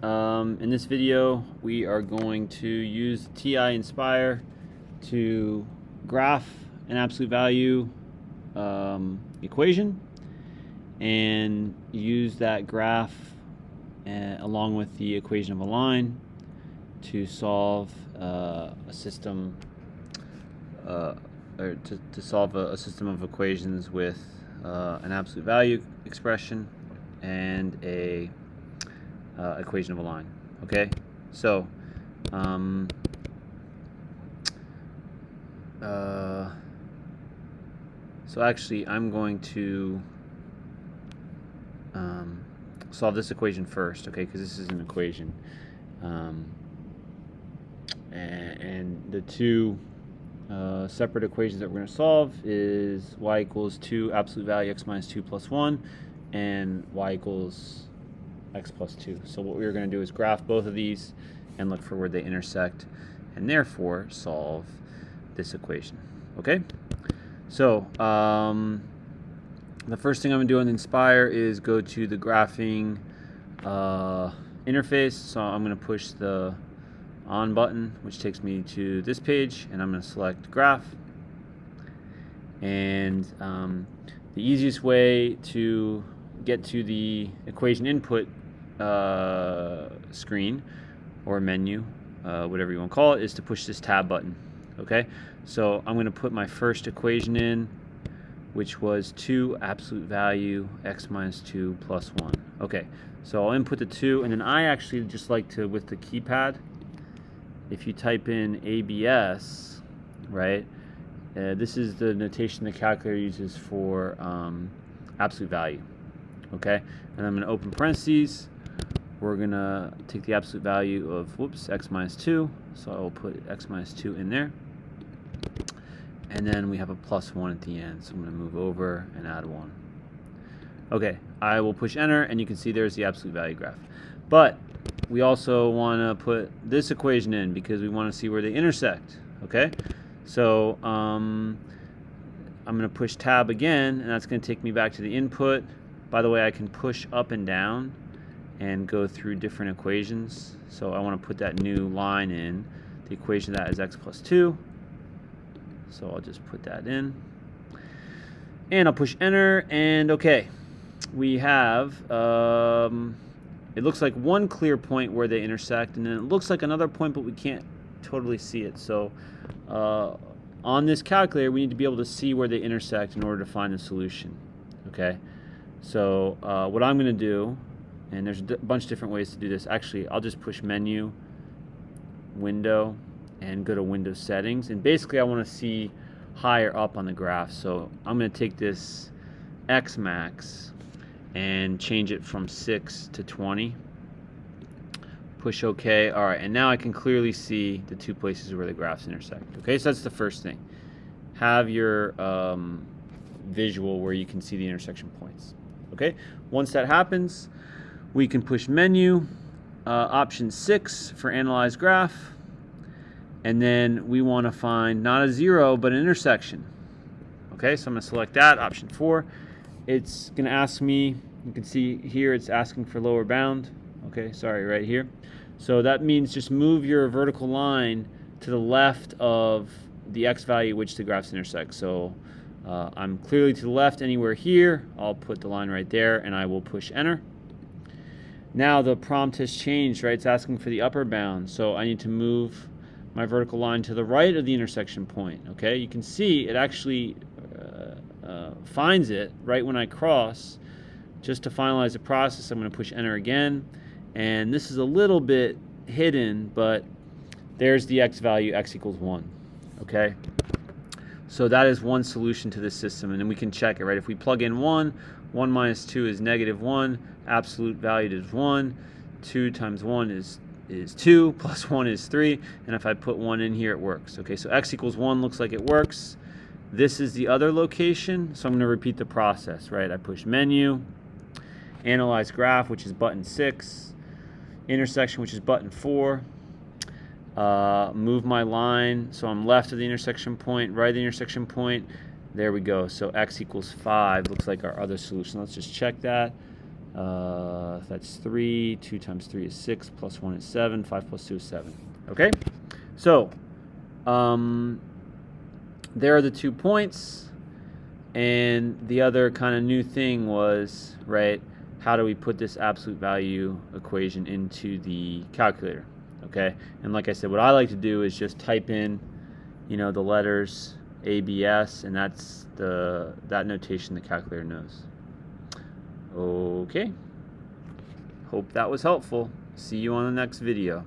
In this video, we are going to use TI-Nspire to graph an absolute value equation and use that graph along with the equation of a line to solve a system or to solve a system of equations with an absolute value expression and a equation of a line. Okay, so actually I'm going to solve this equation first, okay, because this is an equation, and the two separate equations that we're going to solve is y equals 2 absolute value x minus 2 plus 1 and y equals x plus 2. So what we're going to do is graph both of these and look for where they intersect and therefore solve this equation. Okay, so the first thing I'm going to do on Nspire is go to the graphing interface. So I'm going to push the on button, which takes me to this page, and I'm going to select graph. And the easiest way to get to the equation input screen or menu, whatever you want to call it, is to push this tab button. Okay, so I'm going to put my first equation in, which was 2 absolute value x minus 2 plus 1. Okay, so I'll input the 2, and then I actually just like to, with the keypad, if you type in ABS, right, this is the notation the calculator uses for absolute value. Okay, and I'm going to open parentheses. We're going to take the absolute value of, x minus 2, so I will put x minus 2 in there. And then we have a plus 1 at the end, so I'm going to move over and add 1. Okay, I will push enter, and you can see there's the absolute value graph. But we also want to put this equation in because we want to see where they intersect. Okay, so I'm going to push tab again, and that's going to take me back to the input. By the way, I can push up and down and go through different equations. So I want to put that new line in. The equation of that is x plus 2. So I'll just put that in. And I'll push enter, and okay. We have, it looks like one clear point where they intersect, and then it looks like another point, but we can't totally see it. So on this calculator, we need to be able to see where they intersect in order to find the solution. Okay, so what I'm going to do, and there's a bunch of different ways to do this. Actually, I'll just push menu, window, and go to window settings. And basically, I want to see higher up on the graph. So I'm going to take this X max and change it from 6 to 20. Push OK. All right, and now I can clearly see the two places where the graphs intersect. Okay, so that's the first thing. Have your visual where you can see the intersection points. Okay, once that happens, we can push menu, option 6 for analyze graph, and then we want to find not a 0 but an intersection. Okay, so I'm going to select that, option 4. It's going to ask me, you can see here it's asking for lower bound. Okay, sorry, right here. So that means just move your vertical line to the left of the x value which the graphs intersect. So I'm clearly to the left anywhere here. I'll put the line right there, and I will push enter. Now the prompt has changed, right? It's asking for the upper bound. So I need to move my vertical line to the right of the intersection point. Okay, you can see it actually finds it right when I cross. Just to finalize the process, I'm going to push enter again, and this is a little bit hidden, but there's the x value, x equals 1. Okay, so that is one solution to this system, and then we can check it, right? If we plug in 1 minus 2 is -1, absolute value is 1, 2 times 1 is 2, plus 1 is 3, and if I put 1 in here, it works. Okay, so x equals 1 looks like it works. This is the other location, so I'm going to repeat the process, right? I push menu, analyze graph, which is button 6, intersection, which is button 4, move my line so I'm left of the intersection point, right of the intersection point. There we go. So x equals 5 looks like our other solution. Let's just check that. That's 3. 2 times 3 is 6. Plus 1 is 7. 5 plus 2 is 7. Okay? So, there are the 2 points. And the other kind of new thing was, right, how do we put this absolute value equation into the calculator? Okay? And like I said, what I like to do is just type in, you know, the letters ABS, and that's that notation the calculator knows. Okay. Hope that was helpful. See you on the next video.